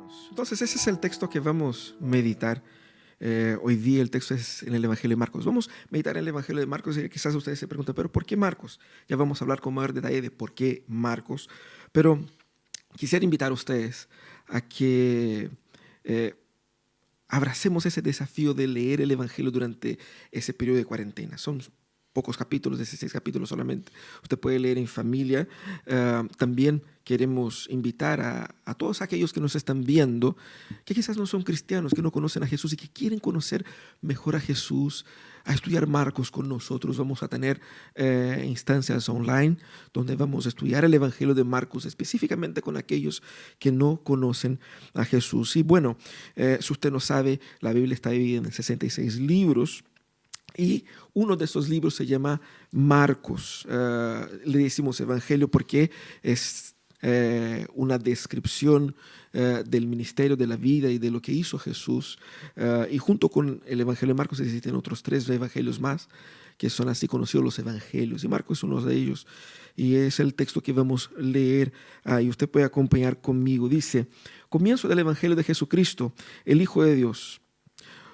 hermanos. Entonces ese es el texto que vamos a meditar. Hoy día el texto es en el Evangelio de Marcos. Vamos a meditar en el Evangelio de Marcos y quizás ustedes se preguntan, ¿pero por qué Marcos? Ya vamos a hablar con mayor detalle de por qué Marcos. Pero quisiera invitar a ustedes a que abracemos ese desafío de leer el Evangelio durante ese periodo de cuarentena. Son pocos capítulos, 16 capítulos solamente. Usted puede leer en familia. También queremos invitar a todos aquellos que nos están viendo, que quizás no son cristianos, que no conocen a Jesús y que quieren conocer mejor a Jesús, a estudiar Marcos con nosotros. Vamos a tener instancias online donde vamos a estudiar el Evangelio de Marcos específicamente con aquellos que no conocen a Jesús. Y bueno, si usted no sabe, la Biblia está dividida en 66 libros. Y uno de esos libros se llama Marcos. Le decimos Evangelio porque es una descripción del ministerio, de la vida y de lo que hizo Jesús. Y junto con el Evangelio de Marcos existen otros 3 evangelios más que son así conocidos los evangelios. Y Marcos es uno de ellos. Y es el texto que vamos a leer. Y usted puede acompañar conmigo. Dice, comienzo del Evangelio de Jesucristo, el Hijo de Dios.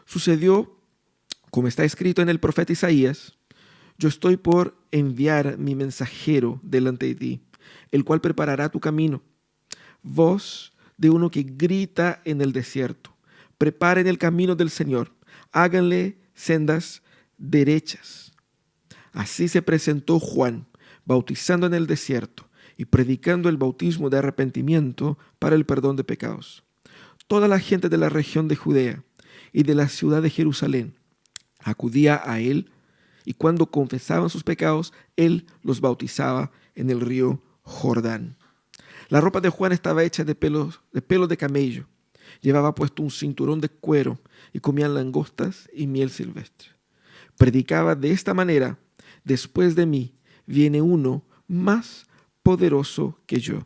Sucedió como está escrito en el profeta Isaías: yo estoy por enviar mi mensajero delante de ti, el cual preparará tu camino. Voz de uno que grita en el desierto: preparen el camino del Señor, háganle sendas derechas. Así se presentó Juan, bautizando en el desierto y predicando el bautismo de arrepentimiento para el perdón de pecados. Toda la gente de la región de Judea y de la ciudad de Jerusalén acudía a él, y cuando confesaban sus pecados, él los bautizaba en el río Jordán. La ropa de Juan estaba hecha de pelos de camello. Llevaba puesto un cinturón de cuero y comían langostas y miel silvestre. Predicaba de esta manera: después de mí viene uno más poderoso que yo.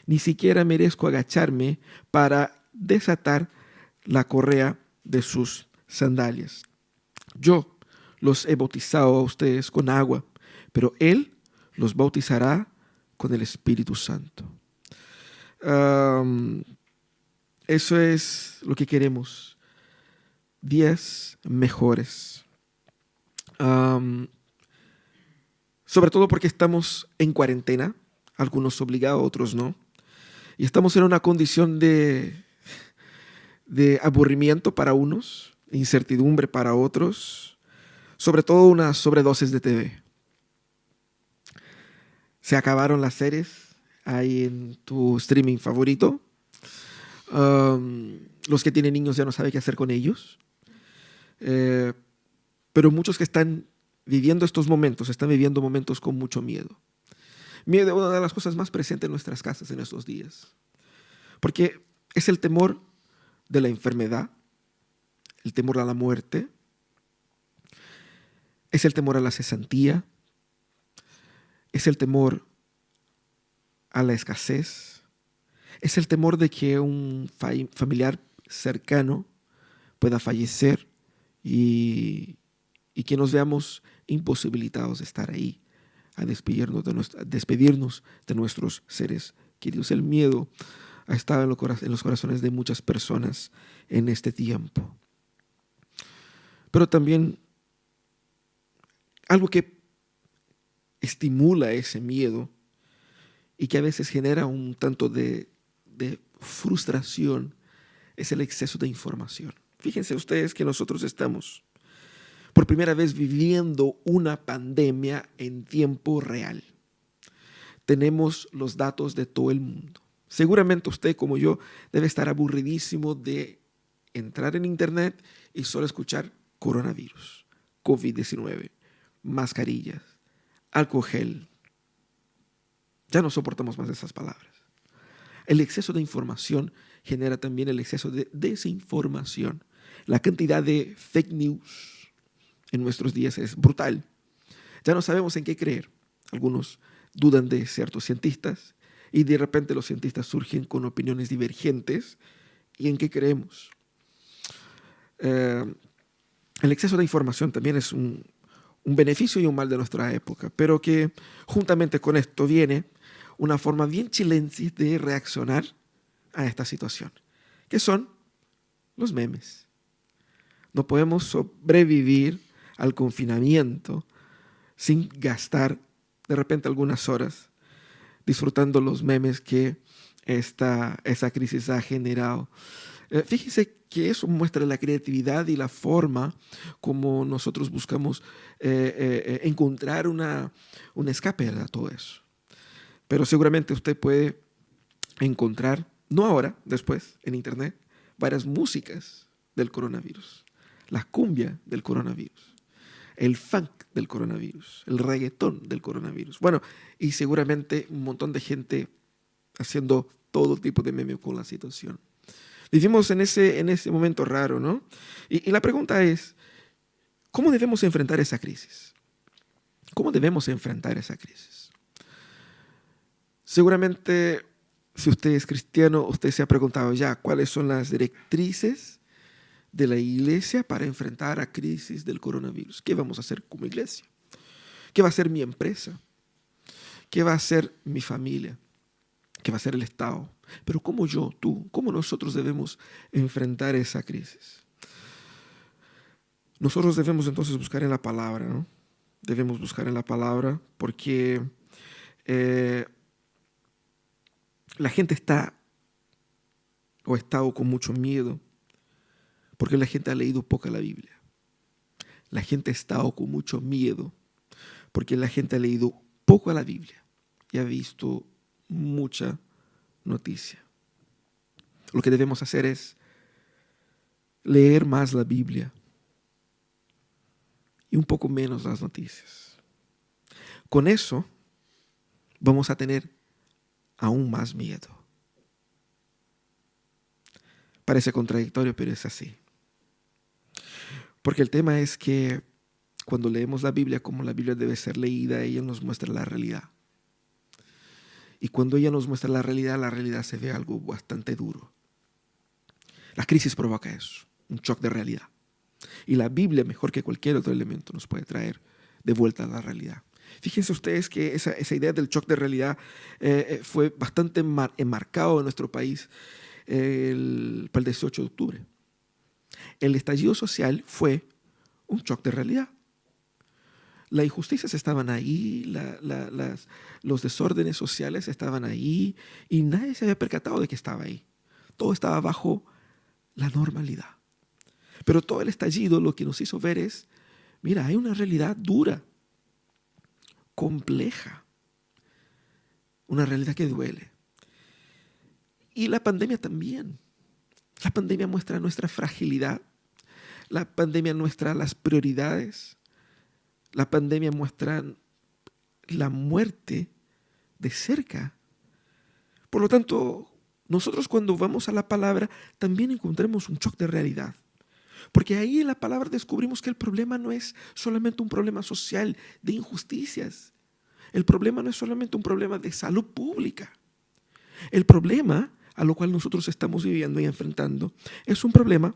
Ni siquiera merezco agacharme para desatar la correa de sus sandalias. Yo los he bautizado a ustedes con agua, pero Él los bautizará con el Espíritu Santo. Eso es lo que queremos. Días mejores. Sobre todo porque estamos en cuarentena, algunos obligados, otros no. Y estamos en una condición de aburrimiento para unos, incertidumbre para otros, sobre todo una sobredosis de TV. Se acabaron las series ahí en tu streaming favorito. Los que tienen niños ya no saben qué hacer con ellos. Pero muchos que están viviendo estos momentos, están viviendo momentos con mucho miedo. Miedo es una de las cosas más presentes en nuestras casas en estos días. Porque es el temor de la enfermedad, el temor a la muerte, es el temor a la cesantía, es el temor a la escasez, es el temor de que un familiar cercano pueda fallecer y que nos veamos imposibilitados de estar ahí, a despedirnos de nuestros seres queridos. El miedo ha estado en los corazones de muchas personas en este tiempo. Pero también algo que estimula ese miedo y que a veces genera un tanto de frustración es el exceso de información. Fíjense ustedes que nosotros estamos por primera vez viviendo una pandemia en tiempo real. Tenemos los datos de todo el mundo. Seguramente usted, como yo, debe estar aburridísimo de entrar en internet y solo escuchar coronavirus, COVID-19, mascarillas, alcohol gel. Ya no soportamos más esas palabras. El exceso de información genera también el exceso de desinformación. La cantidad de fake news en nuestros días es brutal. Ya no sabemos en qué creer. Algunos dudan de ciertos cientistas y de repente los cientistas surgen con opiniones divergentes. ¿Y en qué creemos? El exceso de información también es un beneficio y un mal de nuestra época, pero que juntamente con esto viene una forma bien chilensis de reaccionar a esta situación, que son los memes. No podemos sobrevivir al confinamiento sin gastar de repente algunas horas disfrutando los memes que esa crisis ha generado. Fíjense que eso muestra la creatividad y la forma como nosotros buscamos encontrar un escape a todo eso. Pero seguramente usted puede encontrar, no ahora, después, en internet, varias músicas del coronavirus. La cumbia del coronavirus, el funk del coronavirus, el reggaetón del coronavirus. Bueno, y seguramente un montón de gente haciendo todo tipo de memes con la situación. Vivimos en ese momento raro, ¿no? Y la pregunta es, ¿cómo debemos enfrentar esa crisis? ¿Cómo debemos enfrentar esa crisis? Seguramente, si usted es cristiano, usted se ha preguntado ya cuáles son las directrices de la iglesia para enfrentar la crisis del coronavirus. ¿Qué vamos a hacer como iglesia? ¿Qué va a hacer mi empresa? ¿Qué va a hacer mi familia? ¿Qué va a hacer el Estado? Pero ¿cómo yo, tú, cómo nosotros debemos enfrentar esa crisis? Nosotros debemos entonces buscar en la palabra, ¿no? Debemos buscar en la palabra porque la gente está o ha estado con mucho miedo porque la gente ha leído poca la Biblia. La gente ha estado con mucho miedo porque la gente ha leído poco a la Biblia y ha visto mucha noticia. Lo que debemos hacer es leer más la Biblia y un poco menos las noticias. Con eso vamos a tener aún más miedo. Parece contradictorio, pero es así. Porque el tema es que cuando leemos la Biblia como la Biblia debe ser leída, ella nos muestra la realidad. Y cuando ella nos muestra la realidad se ve algo bastante duro. La crisis provoca eso, un shock de realidad. Y la Biblia, mejor que cualquier otro elemento, nos puede traer de vuelta a la realidad. Fíjense ustedes que esa idea del shock de realidad fue bastante enmarcado en nuestro país para el 18 de octubre. El estallido social fue un shock de realidad. Las injusticias estaban ahí, los desórdenes sociales estaban ahí y nadie se había percatado de que estaba ahí. Todo estaba bajo la normalidad. Pero todo el estallido lo que nos hizo ver es, mira, hay una realidad dura, compleja, una realidad que duele. Y la pandemia también. La pandemia muestra nuestra fragilidad, la pandemia muestra las prioridades, la pandemia muestra la muerte de cerca. Por lo tanto, nosotros cuando vamos a la palabra también encontramos un shock de realidad. Porque ahí en la palabra descubrimos que el problema no es solamente un problema social de injusticias. El problema no es solamente un problema de salud pública. El problema a lo cual nosotros estamos viviendo y enfrentando es un problema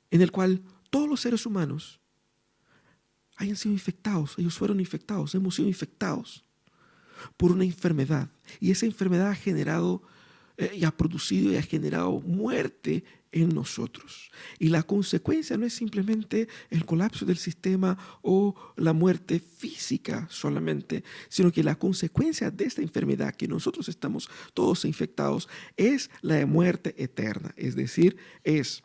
en el cual todos los seres humanos hayan sido infectados, ellos fueron infectados, hemos sido infectados por una enfermedad. Y esa enfermedad ha generado y ha producido y ha generado muerte en nosotros. Y la consecuencia no es simplemente el colapso del sistema o la muerte física solamente, sino que la consecuencia de esta enfermedad que nosotros estamos todos infectados es la de muerte eterna. Es decir, es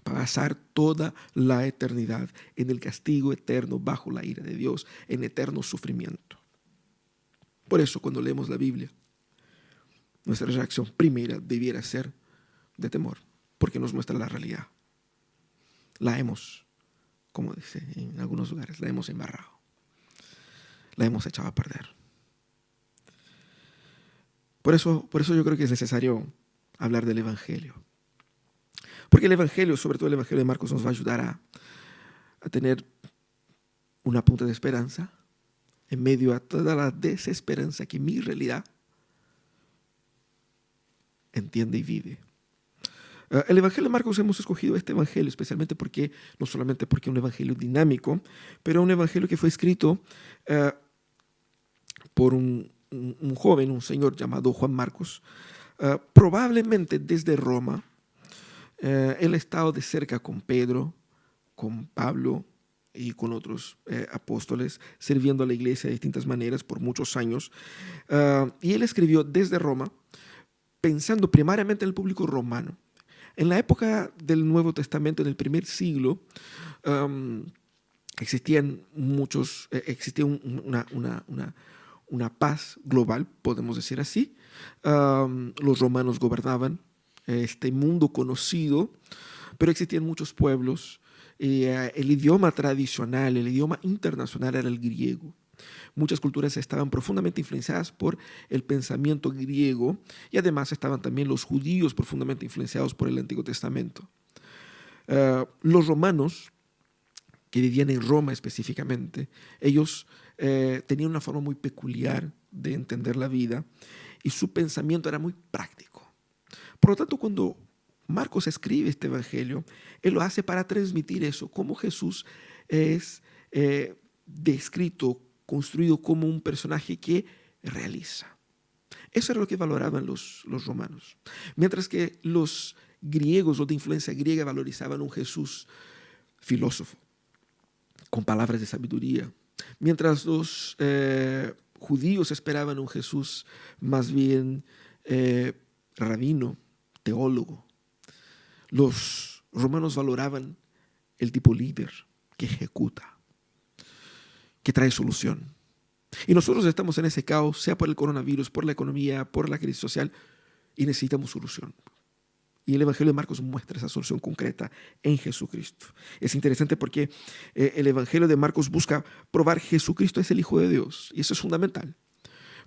pasar toda la eternidad en el castigo eterno bajo la ira de Dios, en eterno sufrimiento. Por eso cuando leemos la Biblia, nuestra reacción primera debiera ser de temor, porque nos muestra la realidad. La hemos, como dice en algunos lugares, la hemos embarrado. La hemos echado a perder. Por eso yo creo que es necesario hablar del Evangelio. Porque el Evangelio, sobre todo el Evangelio de Marcos, nos va a ayudar a tener una punta de esperanza en medio a toda la desesperanza que mi realidad entiende y vive. El Evangelio de Marcos hemos escogido este Evangelio especialmente porque, no solamente porque es un Evangelio dinámico, pero un Evangelio que fue escrito por un joven, un señor llamado Juan Marcos, Probablemente desde Roma, él ha estado de cerca con Pedro, con Pablo y con otros apóstoles, sirviendo a la iglesia de distintas maneras por muchos años. Y él escribió desde Roma, pensando primariamente en el público romano. En la época del Nuevo Testamento, en el primer siglo, existía una paz global, podemos decir así. Los romanos gobernaban este mundo conocido, pero existían muchos pueblos. Y el idioma tradicional, el idioma internacional era el griego. Muchas culturas estaban profundamente influenciadas por el pensamiento griego y además estaban también los judíos profundamente influenciados por el Antiguo Testamento. Los romanos, que vivían en Roma específicamente, ellos tenían una forma muy peculiar de entender la vida y su pensamiento era muy práctico. Por lo tanto, cuando Marcos escribe este evangelio, él lo hace para transmitir eso, cómo Jesús es descrito, construido como un personaje que realiza. Eso era lo que valoraban los romanos. Mientras que los griegos o de influencia griega valorizaban un Jesús filósofo, con palabras de sabiduría. Mientras los judíos esperaban un Jesús más bien rabino, teólogo. Los romanos valoraban el tipo líder que ejecuta, que trae solución. Y nosotros estamos en ese caos, sea por el coronavirus, por la economía, por la crisis social, y necesitamos solución. Y el Evangelio de Marcos muestra esa solución concreta en Jesucristo. Es interesante porque el Evangelio de Marcos busca probar que Jesucristo es el Hijo de Dios. Y eso es fundamental,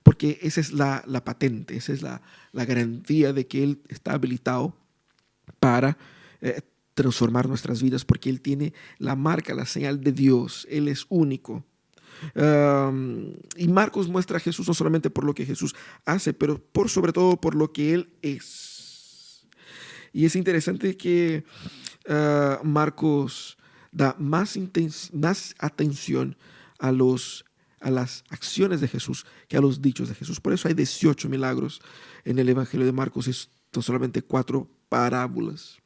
porque esa es la patente, esa es la garantía de que Él está habilitado para transformar nuestras vidas, porque Él tiene la marca, la señal de Dios. Él es único. Y Marcos muestra a Jesús no solamente por lo que Jesús hace, pero sobre todo por lo que Él es. Y es interesante que Marcos da más atención a las acciones de Jesús que a los dichos de Jesús. Por eso hay 18 milagros en el Evangelio de Marcos, y no solamente 4 parábolas.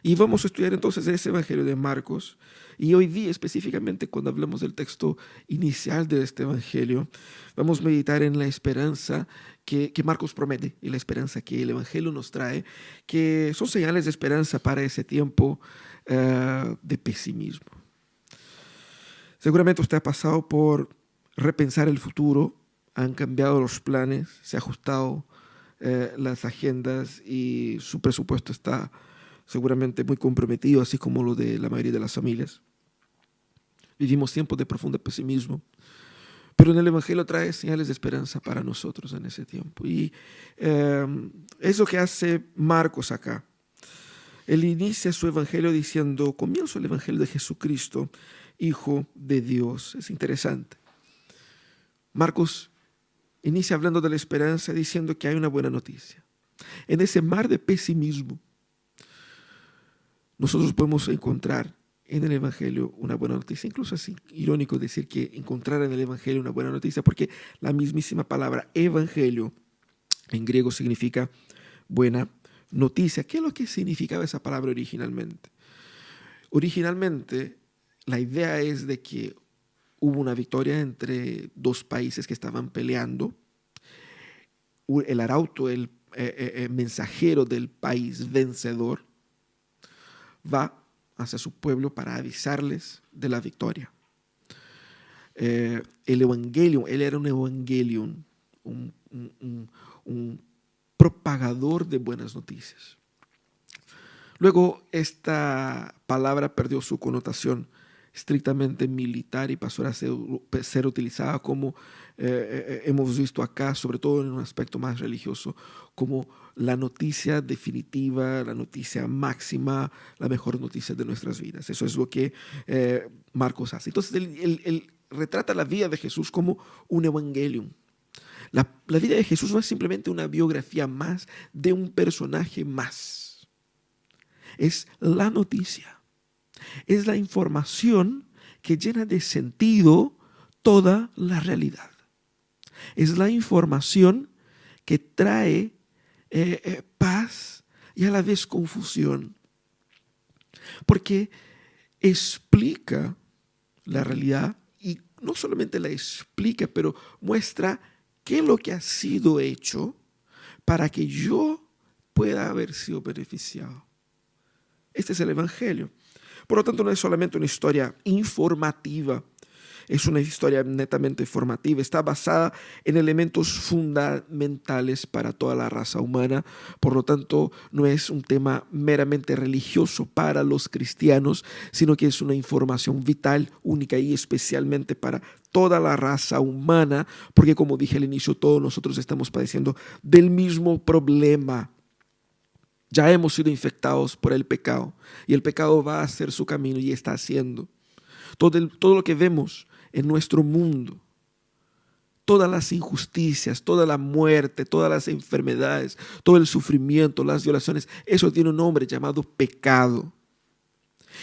Y vamos a estudiar entonces ese Evangelio de Marcos. Y hoy día, específicamente, cuando hablamos del texto inicial de este Evangelio, vamos a meditar en la esperanza que Marcos promete y la esperanza que el Evangelio nos trae, que son señales de esperanza para ese tiempo de pesimismo. Seguramente usted ha pasado por repensar el futuro, han cambiado los planes, se han ajustado las agendas y su presupuesto está seguramente muy comprometido, así como lo de la mayoría de las familias. Vivimos tiempos de profundo pesimismo, pero en el Evangelio trae señales de esperanza para nosotros en ese tiempo. Y es lo que hace Marcos acá. Él inicia su Evangelio diciendo: comienzo el Evangelio de Jesucristo, Hijo de Dios. Es interesante. Marcos inicia hablando de la esperanza, diciendo que hay una buena noticia. En ese mar de pesimismo, nosotros podemos encontrar en el Evangelio una buena noticia. Incluso es irónico decir que encontrar en el Evangelio una buena noticia, porque la mismísima palabra Evangelio en griego significa buena noticia. ¿Qué es lo que significaba esa palabra originalmente? Originalmente, la idea es de que hubo una victoria entre dos países que estaban peleando. El arauto, el mensajero del país vencedor, va hacia su pueblo para avisarles de la victoria. El Evangelium, él era un Evangelium, un propagador de buenas noticias. Luego esta palabra perdió su connotación estrictamente militar y pasó a ser utilizada como hemos visto acá, sobre todo en un aspecto más religioso, como la noticia definitiva, la noticia máxima, la mejor noticia de nuestras vidas. Eso es lo que Marcos hace. Entonces él retrata la vida de Jesús como un evangelium. La vida de Jesús no es simplemente una biografía más de un personaje más. Es la noticia. Es la información que llena de sentido toda la realidad. Es la información que trae paz y a la vez confusión. Porque explica la realidad y no solamente la explica, pero muestra qué es lo que ha sido hecho para que yo pueda haber sido beneficiado. Este es el Evangelio. Por lo tanto, no es solamente una historia informativa, es una historia netamente formativa. Está basada en elementos fundamentales para toda la raza humana. Por lo tanto, no es un tema meramente religioso para los cristianos, sino que es una información vital, única y especialmente para toda la raza humana, porque como dije al inicio, todos nosotros estamos padeciendo del mismo problema. Ya hemos sido infectados por el pecado y el pecado va a hacer su camino y está haciendo. Todo lo que vemos en nuestro mundo, todas las injusticias, toda la muerte, todas las enfermedades, todo el sufrimiento, las violaciones, eso tiene un nombre llamado pecado.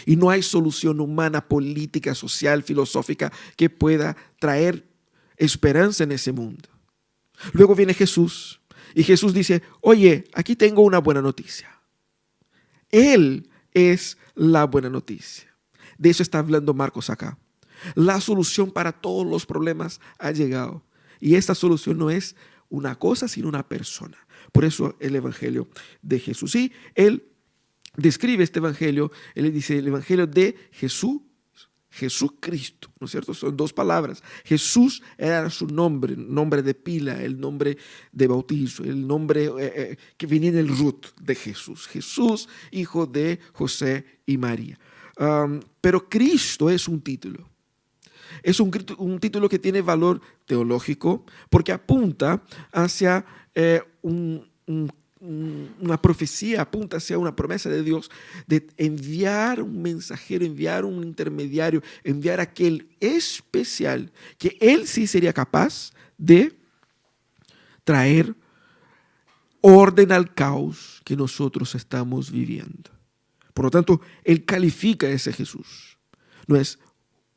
Y no hay solución humana, política, social, filosófica que pueda traer esperanza en ese mundo. Luego viene Jesús y Jesús dice, oye, aquí tengo una buena noticia. Él es la buena noticia. De eso está hablando Marcos acá. La solución para todos los problemas ha llegado. Y esta solución no es una cosa, sino una persona. Por eso el Evangelio de Jesús. Y él describe este Evangelio, él dice el Evangelio de Jesús, Jesucristo, ¿no es cierto? Son dos palabras. Jesús era su nombre de pila, el nombre de bautizo, el nombre que venía en el root de Jesús. Jesús, hijo de José y María. Pero Cristo es un título. Es un título que tiene valor teológico porque apunta hacia una profecía, apunta hacia una promesa de Dios de enviar un mensajero, enviar un intermediario, enviar aquel especial que él sí sería capaz de traer orden al caos que nosotros estamos viviendo. Por lo tanto, él califica a ese Jesús. No es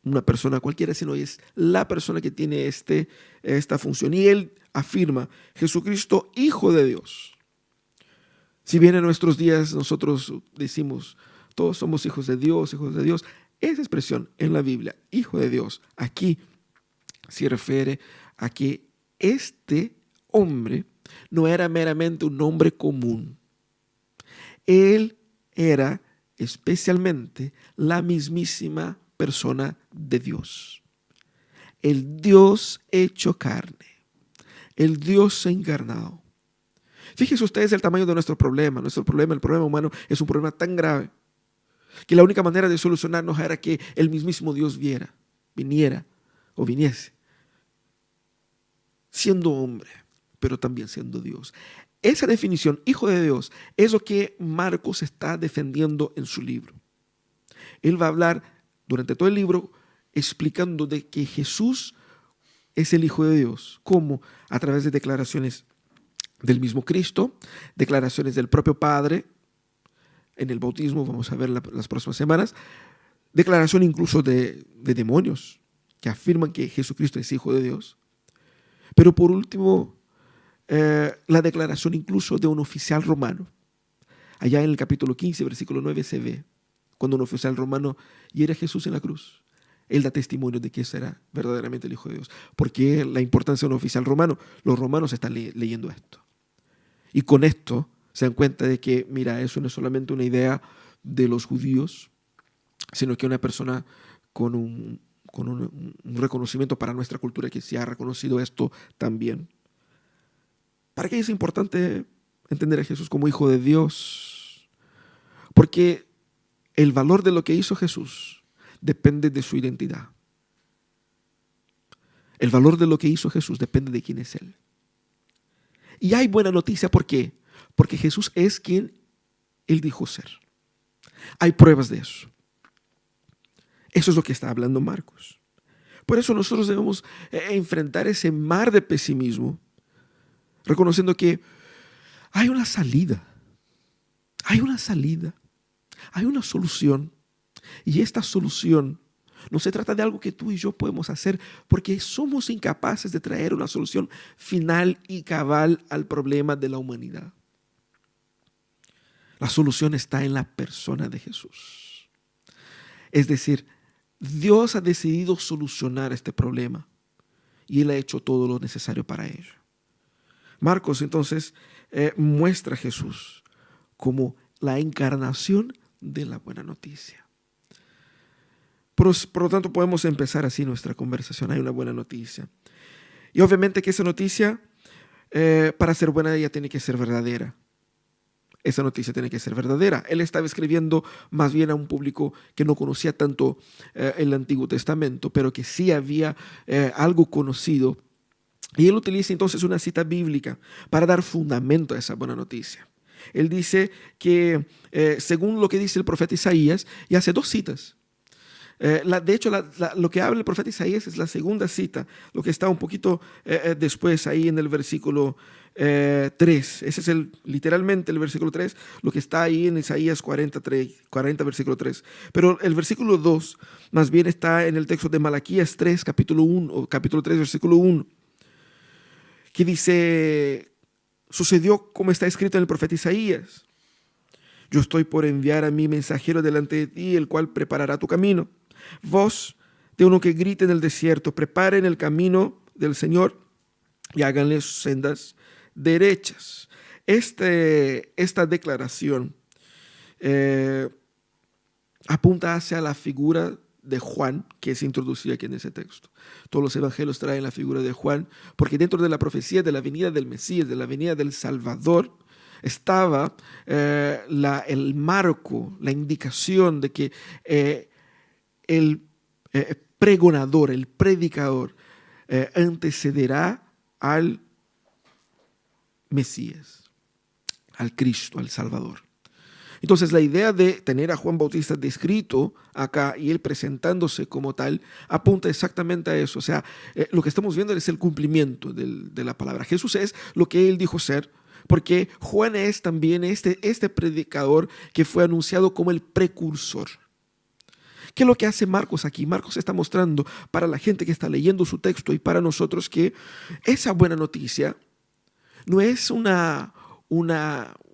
una persona cualquiera, sino es la persona que tiene esta función. Y él afirma, Jesucristo, Hijo de Dios. Si bien en nuestros días nosotros decimos, todos somos hijos de Dios, esa expresión en la Biblia, Hijo de Dios, aquí se refiere a que este hombre no era meramente un hombre común. Él era especialmente la mismísima persona de Dios. El Dios hecho carne, el Dios encarnado. Fíjense ustedes el tamaño de nuestro problema. El problema humano es un problema tan grave que la única manera de solucionarnos era que el mismísimo Dios viniera o viniese, siendo hombre, pero también siendo Dios. Esa definición, Hijo de Dios, es lo que Marcos está defendiendo en su libro. Él va a hablar durante todo el libro explicando de que Jesús es el Hijo de Dios. ¿Cómo? A través de declaraciones del mismo Cristo, declaraciones del propio Padre, en el bautismo, vamos a ver las próximas semanas, declaración incluso de demonios que afirman que Jesucristo es Hijo de Dios. Pero por último, la declaración incluso de un oficial romano. Allá en el capítulo 15, versículo 9 se ve cuando un oficial romano hiere a Jesús en la cruz. Él da testimonio de que ese era verdaderamente el Hijo de Dios. Porque la importancia de un oficial romano, los romanos están leyendo esto. Y con esto se dan cuenta de que, mira, eso no es solamente una idea de los judíos, sino que una persona con un reconocimiento para nuestra cultura que se ha reconocido esto también. ¿Para qué es importante entender a Jesús como Hijo de Dios? Porque el valor de lo que hizo Jesús depende de su identidad. El valor de lo que hizo Jesús depende de quién es Él. Y hay buena noticia, ¿por qué? Porque Jesús es quien Él dijo ser. Hay pruebas de eso. Eso es lo que está hablando Marcos. Por eso nosotros debemos enfrentar ese mar de pesimismo, reconociendo que hay una salida. Hay una salida. Hay una solución. Y esta solución no se trata de algo que tú y yo podemos hacer porque somos incapaces de traer una solución final y cabal al problema de la humanidad. La solución está en la persona de Jesús. Es decir, Dios ha decidido solucionar este problema y Él ha hecho todo lo necesario para ello. Marcos entonces muestra a Jesús como la encarnación de la buena noticia. Por lo tanto, podemos empezar así nuestra conversación. Hay una buena noticia. Y obviamente que esa noticia, para ser buena, ella tiene que ser verdadera. Esa noticia tiene que ser verdadera. Él estaba escribiendo más bien a un público que no conocía tanto el Antiguo Testamento, pero que sí había algo conocido. Y él utiliza entonces una cita bíblica para dar fundamento a esa buena noticia. Él dice que, según lo que dice el profeta Isaías, y hace dos citas. De hecho, lo que habla el profeta Isaías es la segunda cita, lo que está un poquito después ahí en el versículo 3. Ese es literalmente el versículo 3, lo que está ahí en Isaías 40, versículo 3. Pero el versículo 2 más bien está en el texto de Malaquías 3, capítulo 3, versículo 1, que dice, sucedió como está escrito en el profeta Isaías. Yo estoy por enviar a mi mensajero delante de ti, el cual preparará tu camino. Voz de uno que grite en el desierto, preparen el camino del Señor y háganle sus sendas derechas. Esta declaración apunta hacia la figura de Juan, que es introducida aquí en ese texto. Todos los evangelios traen la figura de Juan, porque dentro de la profecía de la venida del Mesías, de la venida del Salvador, estaba el marco, la indicación de que el pregonador, el predicador, antecederá al Mesías, al Cristo, al Salvador. Entonces la idea de tener a Juan Bautista descrito acá y él presentándose como tal apunta exactamente a eso. O sea, lo que estamos viendo es el cumplimiento de la palabra. Jesús es lo que él dijo ser, porque Juan es también este predicador que fue anunciado como el precursor. ¿Qué es lo que hace Marcos aquí? Marcos está mostrando para la gente que está leyendo su texto y para nosotros que esa buena noticia no es una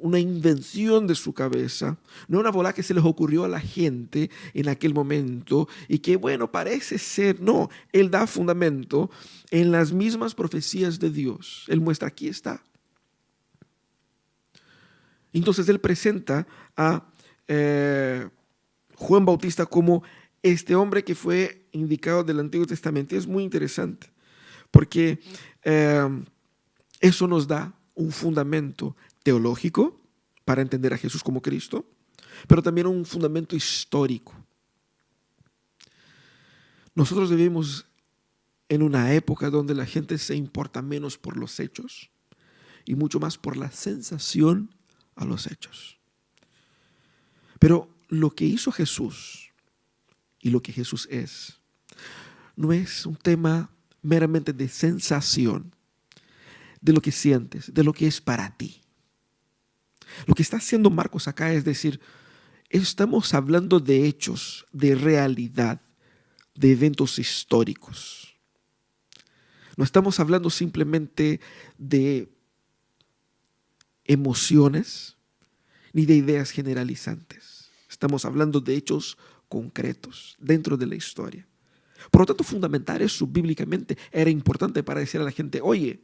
invención de su cabeza, no una bola que se les ocurrió a la gente en aquel momento y que, bueno, parece ser. No, él da fundamento en las mismas profecías de Dios. Él muestra, aquí está. Entonces él presenta a Juan Bautista como este hombre que fue indicado del Antiguo Testamento. Y es muy interesante porque eso nos da un fundamento teológico para entender a Jesús como Cristo, pero también un fundamento histórico. Nosotros vivimos en una época donde la gente se importa menos por los hechos y mucho más por la sensación a los hechos. Pero lo que hizo Jesús y lo que Jesús es no es un tema meramente de sensación, de lo que sientes, de lo que es para ti. Lo que está haciendo Marcos acá es decir, estamos hablando de hechos, de realidad, de eventos históricos. No estamos hablando simplemente de emociones ni de ideas generalizantes. Estamos hablando de hechos concretos dentro de la historia. Por lo tanto, fundamentar eso bíblicamente era importante para decir a la gente, oye,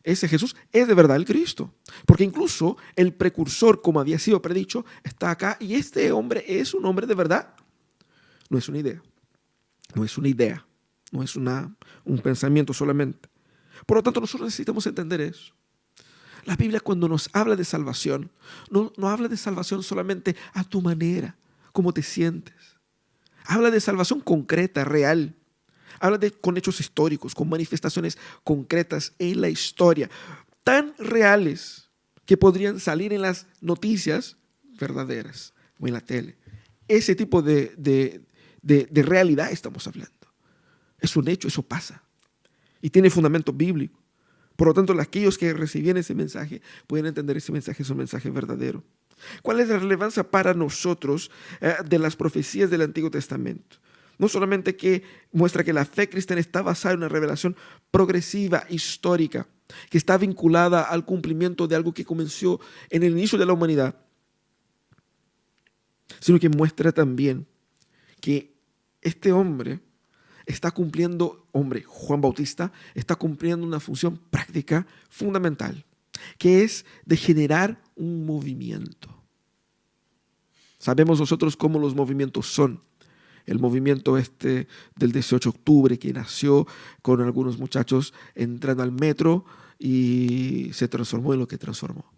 ese Jesús es de verdad el Cristo. Porque incluso el precursor, como había sido predicho, está acá y este hombre es un hombre de verdad. No es una idea. No es una idea. No es un pensamiento solamente. Por lo tanto, nosotros necesitamos entender eso. La Biblia, cuando nos habla de salvación, no habla de salvación solamente a tu manera, cómo te sientes. Habla de salvación concreta, real. Habla con hechos históricos, con manifestaciones concretas en la historia, tan reales que podrían salir en las noticias verdaderas o en la tele. Ese tipo de realidad estamos hablando. Es un hecho, eso pasa. Y tiene fundamento bíblico. Por lo tanto, aquellos que recibían ese mensaje pueden entender ese mensaje es un mensaje verdadero. ¿Cuál es la relevancia para nosotros de las profecías del Antiguo Testamento? No solamente que muestra que la fe cristiana está basada en una revelación progresiva, histórica, que está vinculada al cumplimiento de algo que comenzó en el inicio de la humanidad, sino que muestra también que este hombre está cumpliendo, Juan Bautista, está cumpliendo una función práctica fundamental, que es de generar un movimiento. Sabemos nosotros cómo los movimientos son. El movimiento del 18 de octubre que nació con algunos muchachos entrando al metro y se transformó en lo que transformó.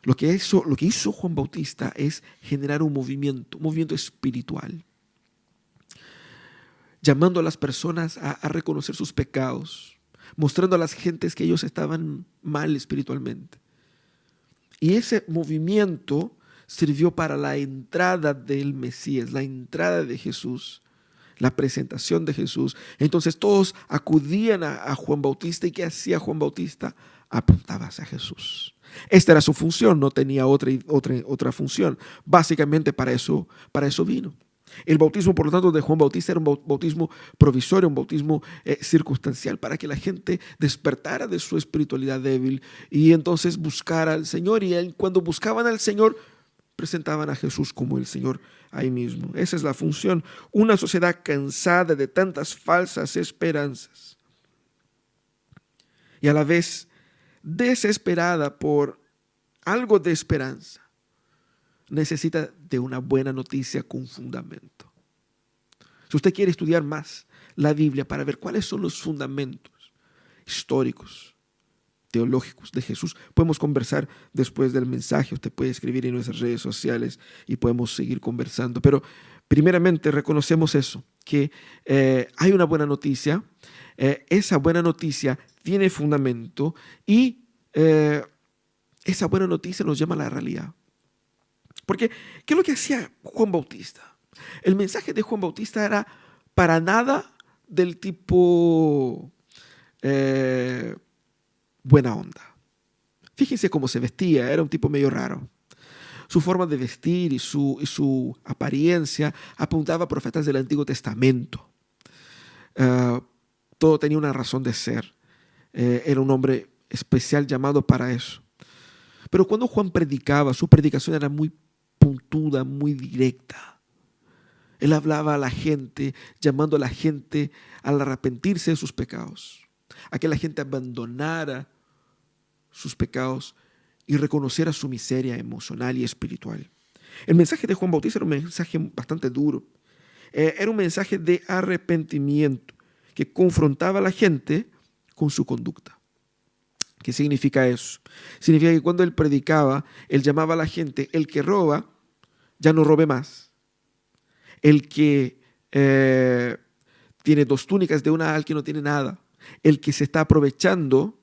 Lo que hizo Juan Bautista es generar un movimiento espiritual, llamando a las personas a reconocer sus pecados, mostrando a las gentes que ellos estaban mal espiritualmente. Y ese movimiento sirvió para la entrada del Mesías, la entrada de Jesús, la presentación de Jesús. Entonces todos acudían a Juan Bautista. ¿Y qué hacía Juan Bautista? Apuntaba hacia Jesús. Esta era su función, no tenía otra función. Básicamente para eso vino. El bautismo, por lo tanto, de Juan Bautista era un bautismo provisorio, un bautismo circunstancial, para que la gente despertara de su espiritualidad débil y entonces buscara al Señor. Y cuando buscaban al Señor, presentaban a Jesús como el Señor ahí mismo. Esa es la función. Una sociedad cansada de tantas falsas esperanzas y a la vez desesperada por algo de esperanza, necesita de una buena noticia con fundamento. Si usted quiere estudiar más la Biblia para ver cuáles son los fundamentos históricos, teológicos de Jesús, podemos conversar después del mensaje. Usted puede escribir en nuestras redes sociales y podemos seguir conversando. Pero primeramente reconocemos eso, que hay una buena noticia. Esa buena noticia tiene fundamento y esa buena noticia nos llama a la realidad. Porque, ¿qué es lo que hacía Juan Bautista? El mensaje de Juan Bautista era para nada del tipo buena onda. Fíjense cómo se vestía, era un tipo medio raro. Su forma de vestir y su apariencia apuntaba a profetas del Antiguo Testamento. Todo tenía una razón de ser. Era un hombre especial llamado para eso. Pero cuando Juan predicaba, su predicación era muy puntuda, muy directa. Él hablaba a la gente, llamando a la gente al arrepentirse de sus pecados, a que la gente abandonara sus pecados y reconociera su miseria emocional y espiritual. El mensaje de Juan Bautista era un mensaje bastante duro. Era un mensaje de arrepentimiento que confrontaba a la gente con su conducta. ¿Qué significa eso? Significa que cuando él predicaba, él llamaba a la gente: el que roba, ya no robe más. El que tiene 2 túnicas, de una al que no tiene nada. El que se está aprovechando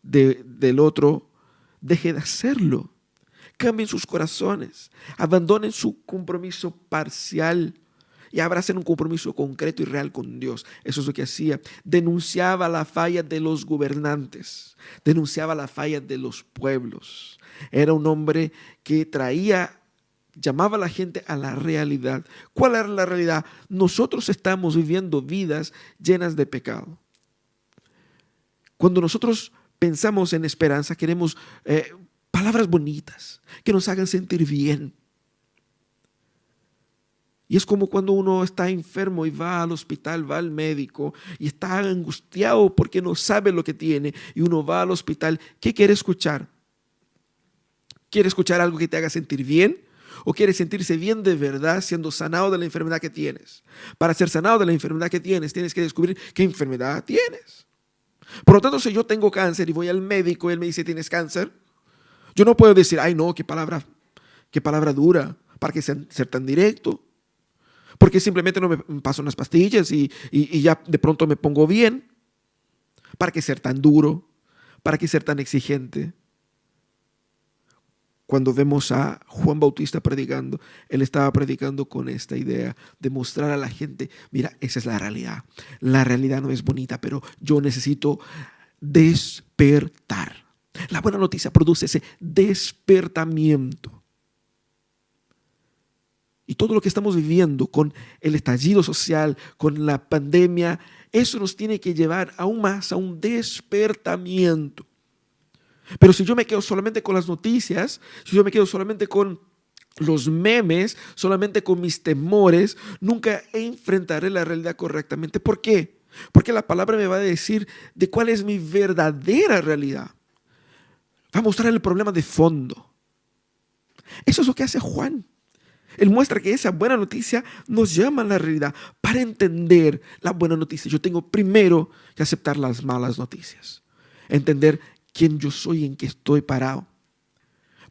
del otro, deje de hacerlo. Cambien sus corazones, abandonen su compromiso parcial y abracen un compromiso concreto y real con Dios. Eso es lo que hacía. Denunciaba la falla de los gobernantes, denunciaba la falla de los pueblos. Era un hombre que llamaba a la gente a la realidad. ¿Cuál era la realidad? Nosotros estamos viviendo vidas llenas de pecado. Cuando nosotros pensamos en esperanza, queremos palabras bonitas que nos hagan sentir bien. Y es como cuando uno está enfermo y va al hospital, va al médico y está angustiado porque no sabe lo que tiene, y uno va al hospital. ¿Qué quiere escuchar? ¿Quiere escuchar algo que te haga sentir bien? ¿O quieres sentirse bien de verdad siendo sanado de la enfermedad que tienes? Para ser sanado de la enfermedad que tienes, tienes que descubrir qué enfermedad tienes. Por lo tanto, si yo tengo cáncer y voy al médico y él me dice: ¿tienes cáncer? Yo no puedo decir: ay no, qué palabra dura, para que ser tan directo. Porque simplemente no me paso unas pastillas y ya de pronto me pongo bien. ¿Para qué ser tan duro? ¿Para qué ser tan exigente? Cuando vemos a Juan Bautista predicando, él estaba predicando con esta idea de mostrar a la gente: mira, esa es la realidad. La realidad no es bonita, pero yo necesito despertar. La buena noticia produce ese despertamiento. Y todo lo que estamos viviendo con el estallido social, con la pandemia, eso nos tiene que llevar aún más a un despertamiento. Pero si yo me quedo solamente con las noticias, si yo me quedo solamente con los memes, solamente con mis temores, nunca enfrentaré la realidad correctamente. ¿Por qué? Porque la palabra me va a decir de cuál es mi verdadera realidad. Va a mostrar el problema de fondo. Eso es lo que hace Juan. Él muestra que esa buena noticia nos llama a la realidad. Para entender la buena noticia, yo tengo primero que aceptar las malas noticias. Entender quién yo soy y en qué estoy parado.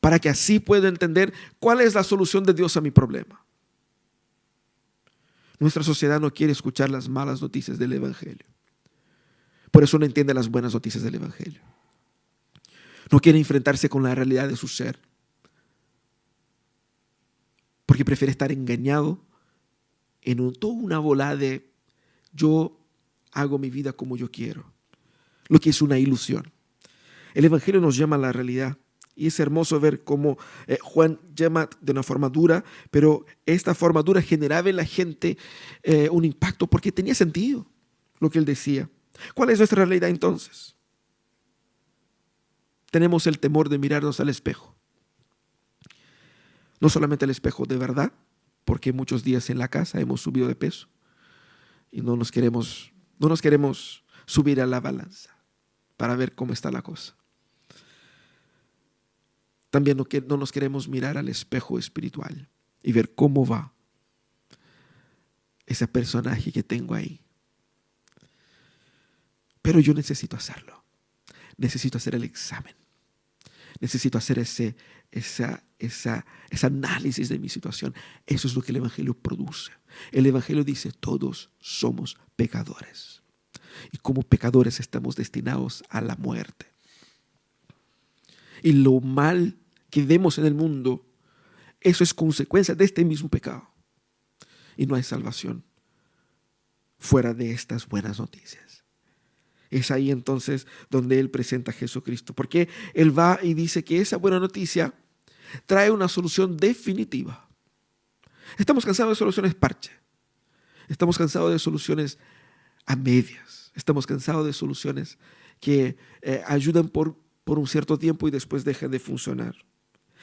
Para que así pueda entender cuál es la solución de Dios a mi problema. Nuestra sociedad no quiere escuchar las malas noticias del Evangelio. Por eso no entiende las buenas noticias del Evangelio. No quiere enfrentarse con la realidad de su ser. Porque prefiere estar engañado en toda una bola de yo hago mi vida como yo quiero. Lo que es una ilusión. El Evangelio nos llama a la realidad. Y es hermoso ver cómo Juan llama de una forma dura, pero esta forma dura generaba en la gente un impacto porque tenía sentido lo que él decía. ¿Cuál es nuestra realidad entonces? Tenemos el temor de mirarnos al espejo. No solamente al espejo de verdad, porque muchos días en la casa hemos subido de peso y no nos queremos subir a la balanza para ver cómo está la cosa. También no nos queremos mirar al espejo espiritual y ver cómo va ese personaje que tengo ahí. Pero yo necesito hacerlo. Necesito hacer el examen. Necesito hacer ese análisis de mi situación. Eso es lo que el Evangelio produce. El Evangelio dice, todos somos pecadores. Y como pecadores estamos destinados a la muerte. Y lo mal que vemos en el mundo, eso es consecuencia de este mismo pecado. Y no hay salvación fuera de estas buenas noticias. Es ahí entonces donde él presenta a Jesucristo. Porque él va y dice que esa buena noticia trae una solución definitiva. Estamos cansados de soluciones parche. Estamos cansados de soluciones a medias. Estamos cansados de soluciones que ayudan por un cierto tiempo y después dejan de funcionar.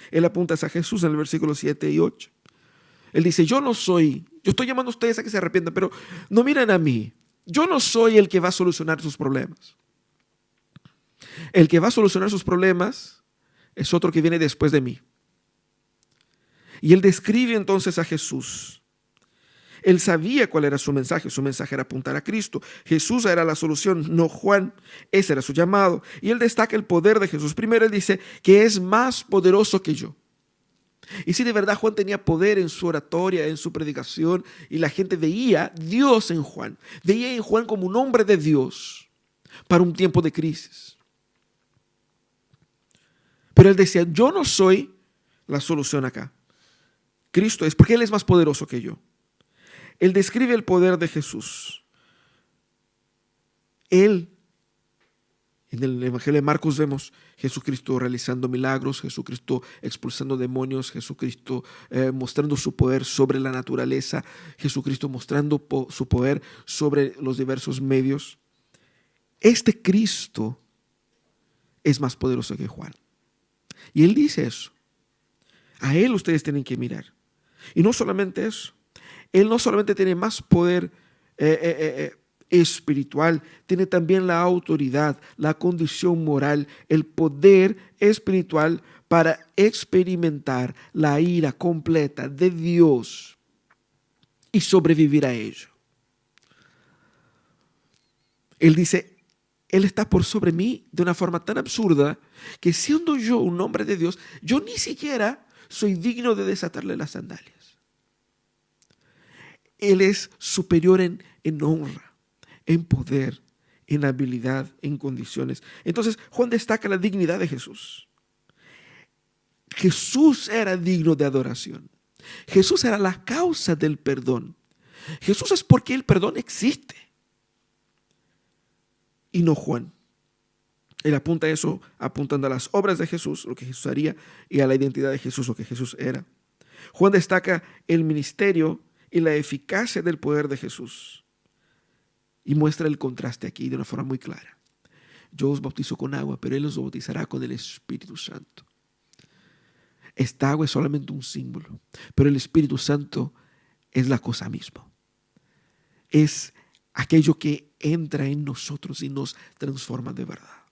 Él apunta a Jesús en el versículo 7 y 8. Él dice, yo estoy llamando a ustedes a que se arrepientan, pero no miren a mí. Yo no soy el que va a solucionar sus problemas. El que va a solucionar sus problemas es otro que viene después de mí. Y él describe entonces a Jesús. Él sabía cuál era su mensaje. Su mensaje era apuntar a Cristo. Jesús era la solución, no Juan. Ese era su llamado. Y él destaca el poder de Jesús. Primero él dice que es más poderoso que yo. Y si de verdad Juan tenía poder en su oratoria, en su predicación, y la gente veía Dios en Juan. Veía en Juan como un hombre de Dios para un tiempo de crisis. Pero él decía, yo no soy la solución acá. Cristo es, porque él es más poderoso que yo. Él describe el poder de Jesús. En el Evangelio de Marcos vemos Jesucristo realizando milagros, Jesucristo expulsando demonios, Jesucristo mostrando su poder sobre la naturaleza, Jesucristo mostrando su poder sobre los diversos medios. Este Cristo es más poderoso que Juan. Y él dice eso. A él ustedes tienen que mirar. Y no solamente eso. Él no solamente tiene más poder espiritual, tiene también la autoridad, la condición moral, el poder espiritual para experimentar la ira completa de Dios y sobrevivir a ello. Él dice, Él está por sobre mí de una forma tan absurda que siendo yo un hombre de Dios, yo ni siquiera soy digno de desatarle las sandalias. Él es superior en honra, en poder, en habilidad, en condiciones. Entonces, Juan destaca la dignidad de Jesús. Jesús era digno de adoración. Jesús era la causa del perdón. Jesús es porque el perdón existe. Y no Juan. Él apunta a eso, apuntando a las obras de Jesús, lo que Jesús haría, y a la identidad de Jesús, lo que Jesús era. Juan destaca el ministerio y la eficacia del poder de Jesús. Y muestra el contraste aquí de una forma muy clara. Yo os bautizo con agua, pero Él os bautizará con el Espíritu Santo. Esta agua es solamente un símbolo, pero el Espíritu Santo es la cosa misma. Es aquello que entra en nosotros y nos transforma de verdad.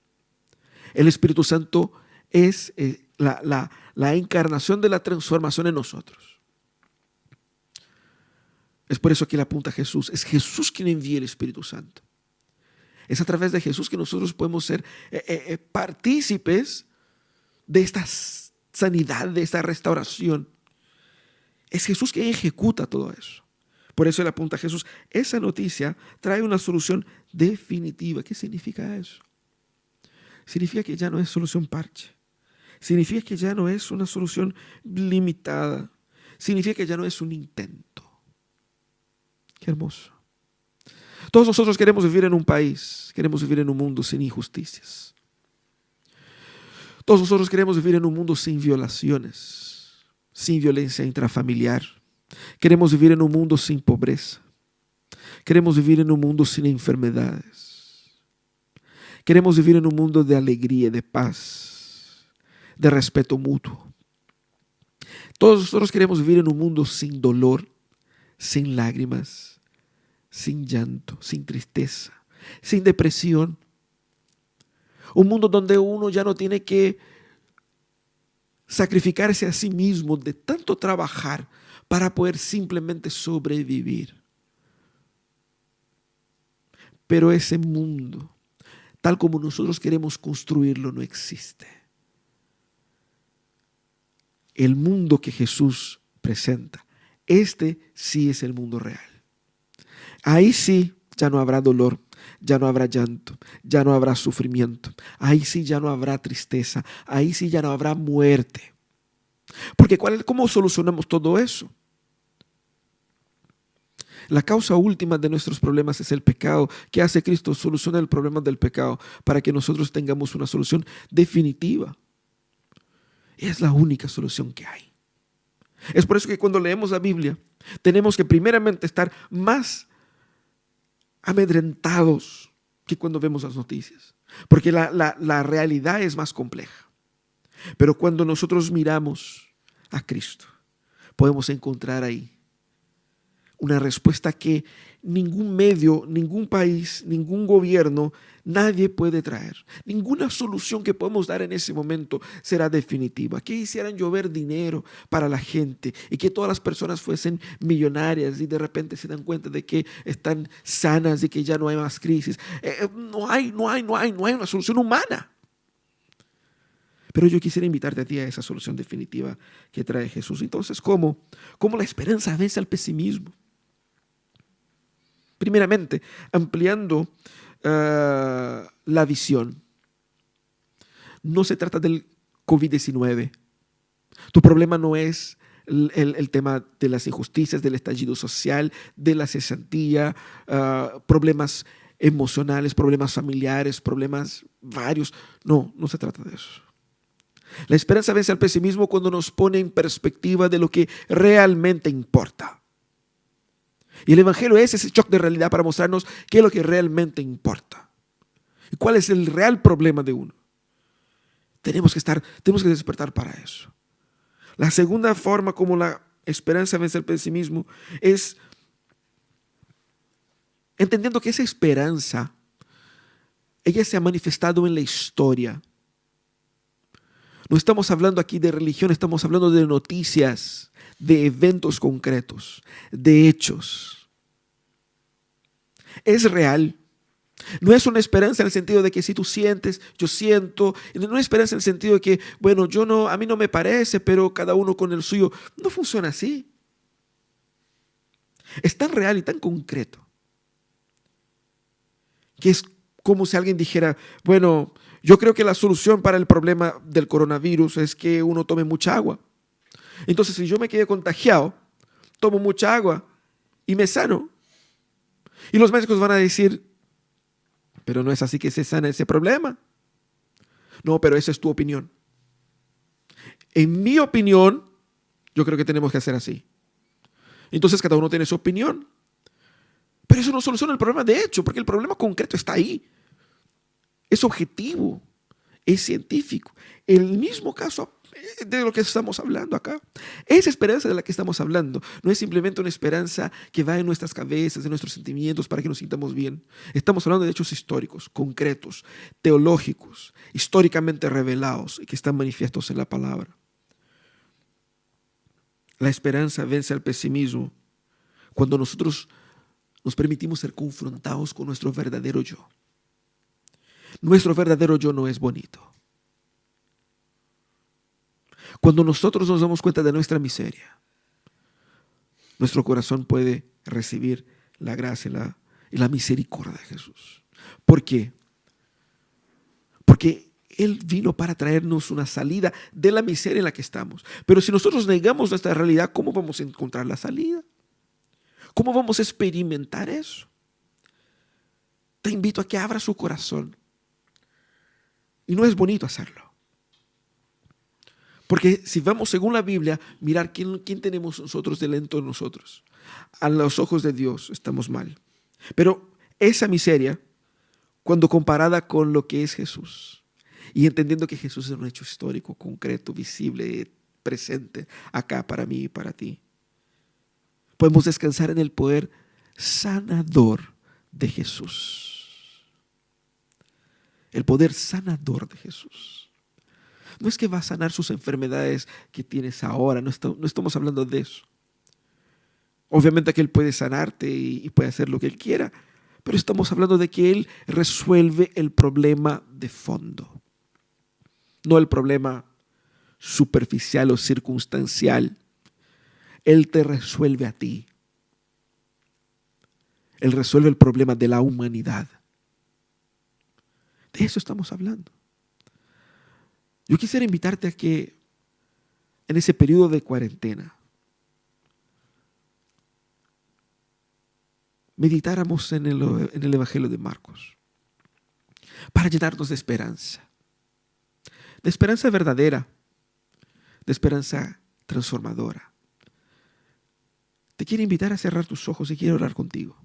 El Espíritu Santo es la encarnación de la transformación en nosotros. Es por eso que le apunta a Jesús. Es Jesús quien envía el Espíritu Santo. Es a través de Jesús que nosotros podemos ser partícipes de esta sanidad, de esta restauración. Es Jesús quien ejecuta todo eso. Por eso le apunta a Jesús. Esa noticia trae una solución definitiva. ¿Qué significa eso? Significa que ya no es solución parche. Significa que ya no es una solución limitada. Significa que ya no es un intento. Qué hermoso. Todos nosotros queremos vivir en un país, queremos vivir en un mundo sin injusticias. Todos nosotros queremos vivir en un mundo sin violaciones, sin violencia intrafamiliar. Queremos vivir en un mundo sin pobreza. Queremos vivir en un mundo sin enfermedades. Queremos vivir en un mundo de alegría, de paz, de respeto mutuo. Todos nosotros queremos vivir en un mundo sin dolor, sin lágrimas, sin llanto, sin tristeza, sin depresión. Un mundo donde uno ya no tiene que sacrificarse a sí mismo de tanto trabajar para poder simplemente sobrevivir. Pero ese mundo, tal como nosotros queremos construirlo, no existe. El mundo que Jesús presenta, este sí es el mundo real. Ahí sí ya no habrá dolor, ya no habrá llanto, ya no habrá sufrimiento. Ahí sí ya no habrá tristeza, ahí sí ya no habrá muerte. Porque ¿cómo solucionamos todo eso? La causa última de nuestros problemas es el pecado. ¿Qué hace Cristo? Soluciona el problema del pecado para que nosotros tengamos una solución definitiva. Es la única solución que hay. Es por eso que cuando leemos la Biblia tenemos que primeramente estar más amedrentados que cuando vemos las noticias, porque la realidad es más compleja. Pero cuando nosotros miramos a Cristo, podemos encontrar ahí una respuesta que ningún medio, ningún país, ningún gobierno, nadie puede traer. Ninguna solución que podemos dar en ese momento será definitiva. Que hicieran llover dinero para la gente y que todas las personas fuesen millonarias y de repente se dan cuenta de que están sanas y que ya no hay más crisis. No hay una solución humana. Pero yo quisiera invitarte a ti a esa solución definitiva que trae Jesús. Entonces, ¿cómo la esperanza vence al pesimismo? Primeramente, ampliando la visión. No se trata del COVID-19. Tu problema no es el tema de las injusticias, del estallido social, de la cesantía, problemas emocionales, problemas familiares, problemas varios. No se trata de eso. La esperanza vence al pesimismo cuando nos pone en perspectiva de lo que realmente importa. Y el Evangelio es ese shock de realidad para mostrarnos qué es lo que realmente importa. Y cuál es el real problema de uno. Tenemos que despertar para eso. La segunda forma como la esperanza vence al pesimismo es entendiendo que esa esperanza, ella se ha manifestado en la historia. No estamos hablando aquí de religión, estamos hablando de noticias, de eventos concretos, de hechos. Es real. No es una esperanza en el sentido de que si tú sientes, yo siento. No es una esperanza en el sentido de que, bueno, a mí no me parece, pero cada uno con el suyo. No funciona así. Es tan real y tan concreto que es como si alguien dijera, bueno, yo creo que la solución para el problema del coronavirus es que uno tome mucha agua. Entonces, si yo me quedé contagiado, tomo mucha agua y me sano. Y los médicos van a decir, pero no es así que se sana ese problema. No, pero esa es tu opinión. En mi opinión, yo creo que tenemos que hacer así. Entonces, cada uno tiene su opinión. Pero eso no soluciona el problema de hecho, porque el problema concreto está ahí. Es objetivo, es científico. El mismo caso de lo que estamos hablando acá. Esa esperanza de la que estamos hablando no es simplemente una esperanza que va en nuestras cabezas, en nuestros sentimientos para que nos sintamos bien. Estamos hablando de hechos históricos, concretos, teológicos, históricamente revelados y que están manifiestos en la palabra. La esperanza vence al pesimismo cuando nosotros nos permitimos ser confrontados con nuestro verdadero yo. Nuestro verdadero yo no es bonito. Cuando nosotros nos damos cuenta de nuestra miseria, nuestro corazón puede recibir la gracia y la misericordia de Jesús. ¿Por qué? Porque Él vino para traernos una salida de la miseria en la que estamos. Pero si nosotros negamos nuestra realidad, ¿cómo vamos a encontrar la salida? ¿Cómo vamos a experimentar eso? Te invito a que abra su corazón. Y no es bonito hacerlo. Porque si vamos según la Biblia, mirar quién tenemos nosotros delante de nosotros. A los ojos de Dios estamos mal. Pero esa miseria, cuando comparada con lo que es Jesús, y entendiendo que Jesús es un hecho histórico, concreto, visible, presente, acá para mí y para ti, podemos descansar en el poder sanador de Jesús. El poder sanador de Jesús. No es que va a sanar sus enfermedades que tienes ahora, no estamos hablando de eso. Obviamente que Él puede sanarte y puede hacer lo que Él quiera, pero estamos hablando de que Él resuelve el problema de fondo, no el problema superficial o circunstancial. Él te resuelve a ti. Él resuelve el problema de la humanidad. De eso estamos hablando. Yo quisiera invitarte a que en ese periodo de cuarentena meditáramos en el Evangelio de Marcos para llenarnos de esperanza verdadera, de esperanza transformadora. Te quiero invitar a cerrar tus ojos y quiero orar contigo.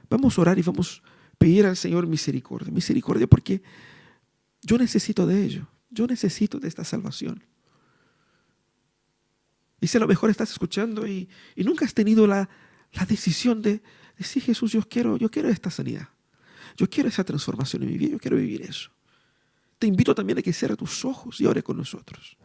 Vamos a orar y vamos a pedir al Señor misericordia porque yo necesito de ello. Yo necesito de esta salvación. Y si a lo mejor estás escuchando y nunca has tenido la decisión de decir, Jesús, yo quiero esta sanidad. Yo quiero esa transformación en mi vida. Yo quiero vivir eso. Te invito también a que cierres tus ojos y ore con nosotros.